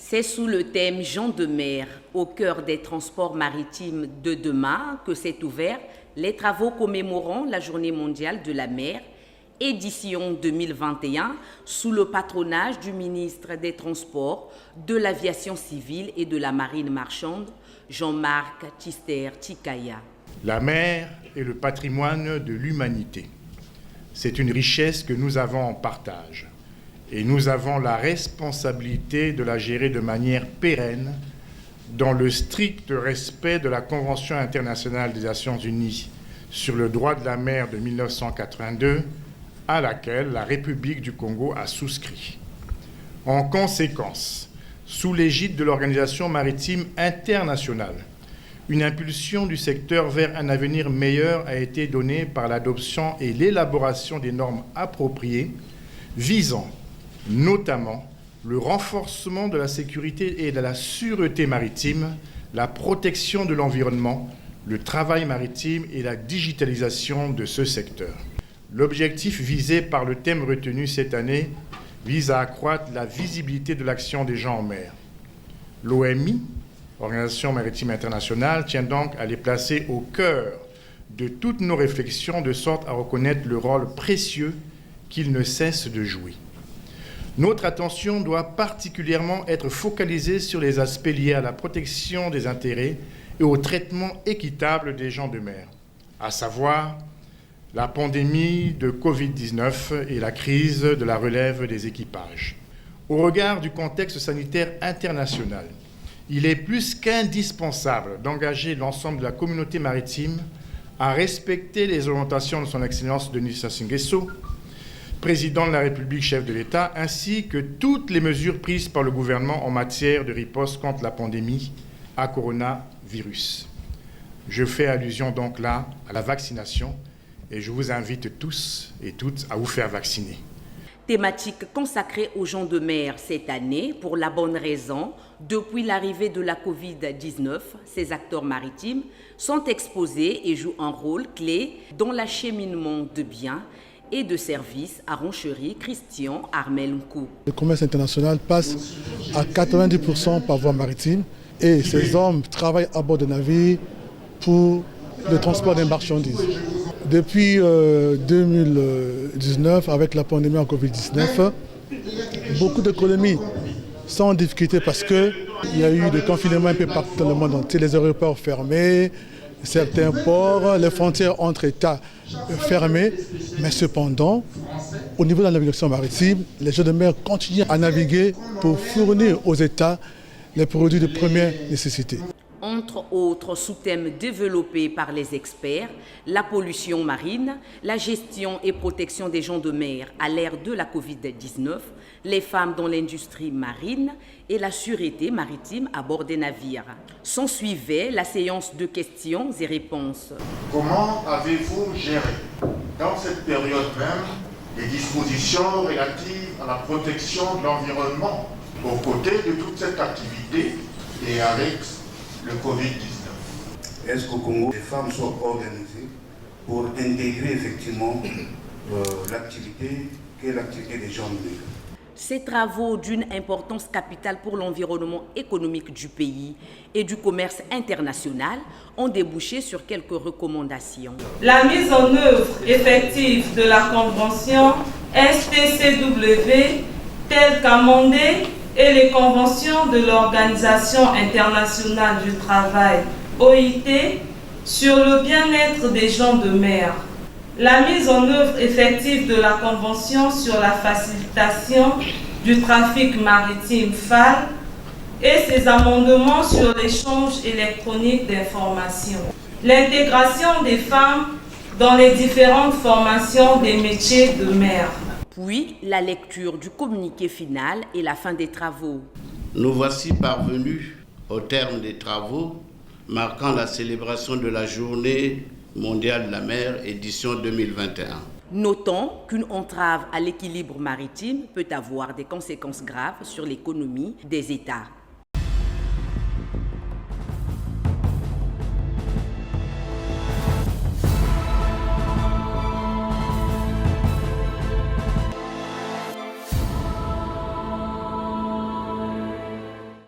C'est sous le thème Gens de mer, au cœur des transports maritimes de demain, que s'est ouvert les travaux commémorant la Journée mondiale de la mer, édition 2021, sous le patronage du ministre des Transports, de l'Aviation civile et de la Marine marchande, Jean-Marc Tchister-Tchikaya. La mer est le patrimoine de l'humanité. C'est une richesse que nous avons en partage. Et nous avons la responsabilité de la gérer de manière pérenne dans le strict respect de la Convention internationale des Nations unies sur le droit de la mer de 1982, à laquelle la République du Congo a souscrit. En conséquence, sous l'égide de l'Organisation maritime internationale, une impulsion du secteur vers un avenir meilleur a été donnée par l'adoption et l'élaboration des normes appropriées visant notamment le renforcement de la sécurité et de la sûreté maritime, la protection de l'environnement, le travail maritime et la digitalisation de ce secteur. L'objectif visé par le thème retenu cette année vise à accroître la visibilité de l'action des gens en mer. L'OMI, Organisation maritime internationale, tient donc à les placer au cœur de toutes nos réflexions de sorte à reconnaître le rôle précieux qu'ils ne cessent de jouer. Notre attention doit particulièrement être focalisée sur les aspects liés à la protection des intérêts et au traitement équitable des gens de mer, à savoir la pandémie de Covid-19 et la crise de la relève des équipages. Au regard du contexte sanitaire international, il est plus qu'indispensable d'engager l'ensemble de la communauté maritime à respecter les orientations de son Excellence Denis Sassou Nguesso, président de la République, chef de l'État, ainsi que toutes les mesures prises par le gouvernement en matière de riposte contre la pandémie à coronavirus. Je fais allusion donc là à la vaccination et je vous invite tous et toutes à vous faire vacciner. Thématique consacrée aux gens de mer cette année pour la bonne raison. Depuis l'arrivée de la Covid-19, ces acteurs maritimes sont exposés et jouent un rôle clé dans l'acheminement de biens et de services à Roncherie, Christian Armel Nkou. Le commerce international passe à 90% par voie maritime et ces hommes travaillent à bord de navires pour le transport des marchandises. Depuis 2019, avec la pandémie en Covid-19, beaucoup d'économies sont en difficulté parce qu'il y a eu des confinements un peu partout dans le monde entier, les aéroports fermés, certains ports, les frontières entre États fermées. Mais cependant, au niveau de la navigation maritime, les gens de mer continuent à naviguer pour fournir aux États les produits de première nécessité. Entre autres sous-thèmes développés par les experts, la pollution marine, la gestion et protection des gens de mer à l'ère de la Covid-19, les femmes dans l'industrie marine et la sûreté maritime à bord des navires. S'en suivait la séance de questions et réponses. Comment avez-vous géré dans cette période même les dispositions relatives à la protection de l'environnement aux côtés de toute cette activité et avec le Covid-19? Est-ce qu'au Congo, les femmes sont organisées pour intégrer effectivement l'activité qu'est l'activité des gens de mer? Ces travaux d'une importance capitale pour l'environnement économique du pays et du commerce international ont débouché sur quelques recommandations. La mise en œuvre effective de la Convention STCW telle qu'amendée et les conventions de l'Organisation internationale du travail, OIT, sur le bien-être des gens de mer. La mise en œuvre effective de la Convention sur la facilitation du trafic maritime FAL et ses amendements sur l'échange électronique d'informations. L'intégration des femmes dans les différentes formations des métiers de mer. Puis la lecture du communiqué final et la fin des travaux. Nous voici parvenus au terme des travaux marquant la célébration de la Journée mondiale de la mer, édition 2021. Notons qu'une entrave à l'équilibre maritime peut avoir des conséquences graves sur l'économie des États.